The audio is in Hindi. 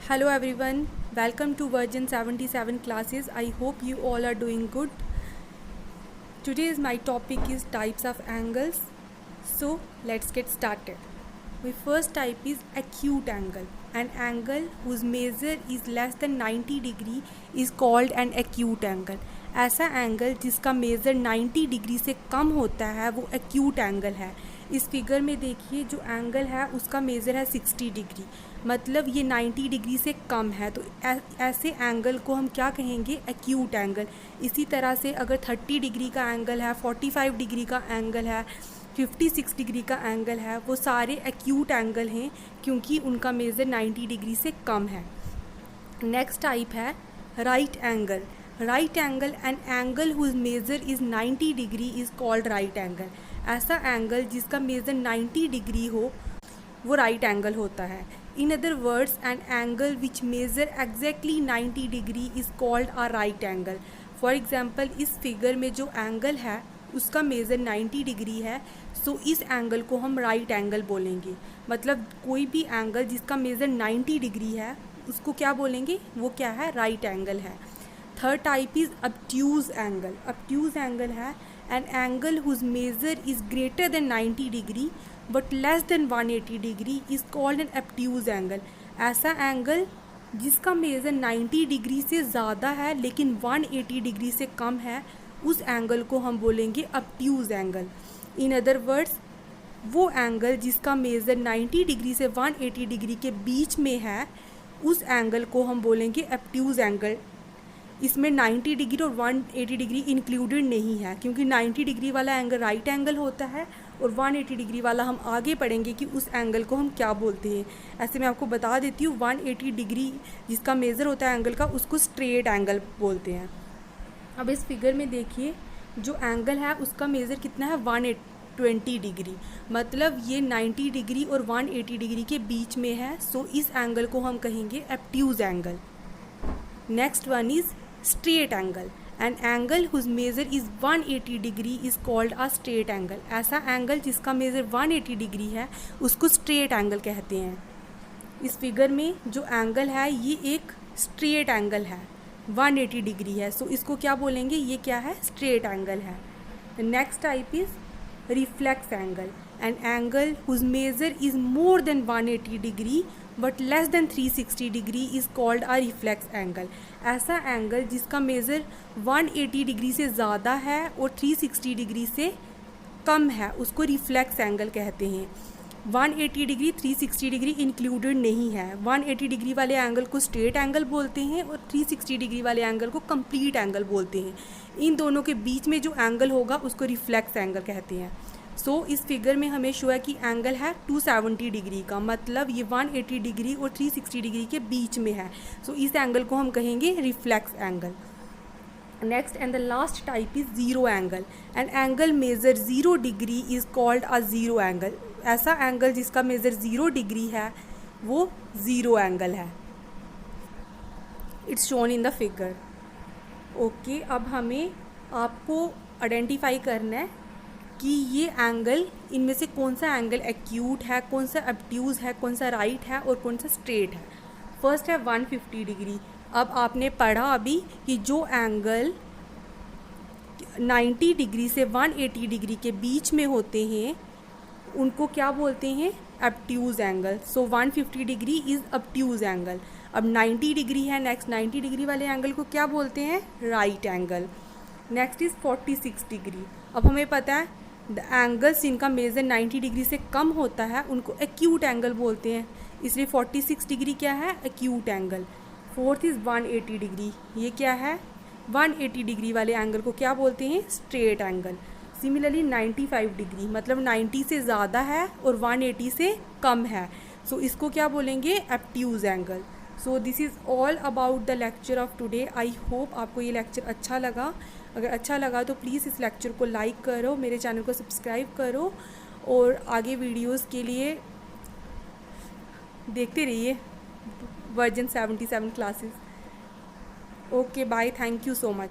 Hello everyone, welcome to Virgin 77 classes. I hope you all are doing good. Today's my topic is types of angles. So let's get started. My first type is acute angle. An angle whose measure is less than 90 degree is called an acute angle. ऐसा एंगल जिसका मेज़र 90 डिग्री से कम होता है वो एक्यूट एंगल है. इस फिगर में देखिए जो एंगल है उसका मेज़र है 60 डिग्री, मतलब ये 90 डिग्री से कम है, तो ऐसे एंगल को हम क्या कहेंगे, एक्यूट एंगल. इसी तरह से अगर 30 डिग्री का एंगल है, 45 डिग्री का एंगल है, 56 डिग्री का एंगल है, वो सारे एक्यूट एंगल हैं क्योंकि उनका मेज़र 90 डिग्री से कम है. नेक्स्ट टाइप है right angle. Right angle an angle whose measure is 90 degree is called right angle. ऐसा एंगल जिसका मेज़र 90 डिग्री हो वो राइट एंगल होता है. In other words an angle which measure exactly 90 degree is called a right angle. For example इस फिगर में जो एंगल है उसका मेज़र 90 डिग्री है, सो इस एंगल को हम राइट एंगल बोलेंगे. मतलब कोई भी एंगल जिसका मेज़र 90 डिग्री है उसको क्या बोलेंगे, वो क्या है, राइट एंगल है. Third type is obtuse angle. obtuse angle है an angle whose measure is greater than 90 degree but less than 180 degree is called an obtuse angle. ऐसा एंगल जिसका मेज़र 90 डिग्री से ज़्यादा है लेकिन 180 डिग्री से कम है, उस एंगल को हम बोलेंगे obtuse एंगल. इन अदर वर्ड्स वो एंगल जिसका मेज़र 90 डिग्री से 180 डिग्री के बीच में है उस एंगल को हम बोलेंगे obtuse एंगल. इसमें 90 डिग्री और 180 डिग्री इंक्लूडेड नहीं है क्योंकि 90 डिग्री वाला एंगल राइट एंगल होता है और 180 डिग्री वाला हम आगे पढ़ेंगे कि उस एंगल को हम क्या बोलते हैं. ऐसे मैं आपको बता देती हूँ, 180 डिग्री जिसका मेज़र होता है एंगल का उसको स्ट्रेट एंगल बोलते हैं. अब इस फिगर में देखिए जो एंगल है उसका मेज़र कितना है, 120 डिग्री, मतलब ये 90 डिग्री और 180 डिग्री के बीच में है, सो इस एंगल को हम कहेंगे obtuse angle. Next one is straight angle. An angle whose measure is 180 degree is called a straight angle. ऐसा एंगल जिसका मेज़र 180 डिग्री है उसको स्ट्रेट एंगल कहते हैं. इस फिगर में जो एंगल है ये एक स्ट्रेट एंगल है, 180 डिग्री है, सो इसको क्या बोलेंगे, ये क्या है, स्ट्रेट एंगल है. Next type is reflex angle. An angle whose measure is more than 180 degree but less than 360 degree is called a reflex angle. ऐसा एंगल जिसका मेज़र 180 डिग्री से ज़्यादा है और 360 डिग्री से कम है उसको रिफ्लेक्स एंगल कहते हैं. 180 डिग्री 360 डिग्री इंक्लूडेड नहीं है. 180 डिग्री वाले एंगल को स्ट्रेट एंगल बोलते हैं और 360 डिग्री वाले एंगल को कंप्लीट एंगल बोलते हैं. इन दोनों के बीच में जो एंगल होगा उसको रिफ्लेक्स एंगल कहते हैं. सो इस फिगर में हमें शो है कि एंगल है 270 डिग्री का, मतलब ये 180 डिग्री और 360 डिग्री के बीच में है, सो इस एंगल को हम कहेंगे reflex angle. Next and the last type is zero angle. An angle measure 0 degree is called a zero angle. ऐसा एंगल जिसका मेज़र 0 डिग्री है वो ज़ीरो एंगल है. It's shown in the figure. Okay, अब हमें आपको आइडेंटिफाई करना है कि ये एंगल, इनमें से कौन सा एंगल एक्यूट है, कौन सा obtuse है, कौन सा राइट है और कौन सा स्ट्रेट है. फर्स्ट है 150 डिग्री. अब आपने पढ़ा अभी कि जो एंगल 90 डिग्री से 180 डिग्री के बीच में होते हैं उनको क्या बोलते हैं, obtuse angle. So 150 degree is obtuse angle. अब 90 डिग्री है, नेक्स्ट 90 डिग्री वाले एंगल को क्या बोलते हैं, right angle. Next is 46 degree. अब हमें पता है द एंगल्स जिनका मेज़र 90 डिग्री से कम होता है उनको एक्यूट एंगल बोलते हैं, इसलिए 46 डिग्री क्या है, acute angle. Fourth is 180 degree. ये क्या है, 180 डिग्री वाले एंगल को क्या बोलते हैं, स्ट्रेट एंगल. सिमिलरली 95 डिग्री, मतलब 90 से ज़्यादा है और 180 से कम है, सो इसको क्या बोलेंगे, obtuse angle. So this is all about the lecture of today. I hope आपको ये लेक्चर अच्छा लगा. अगर अच्छा लगा तो प्लीज़ इस लेक्चर को लाइक करो, मेरे चैनल को सब्सक्राइब करो और आगे वीडियोस के लिए देखते रहिए version 77 classes. Okay bye, thank you so much.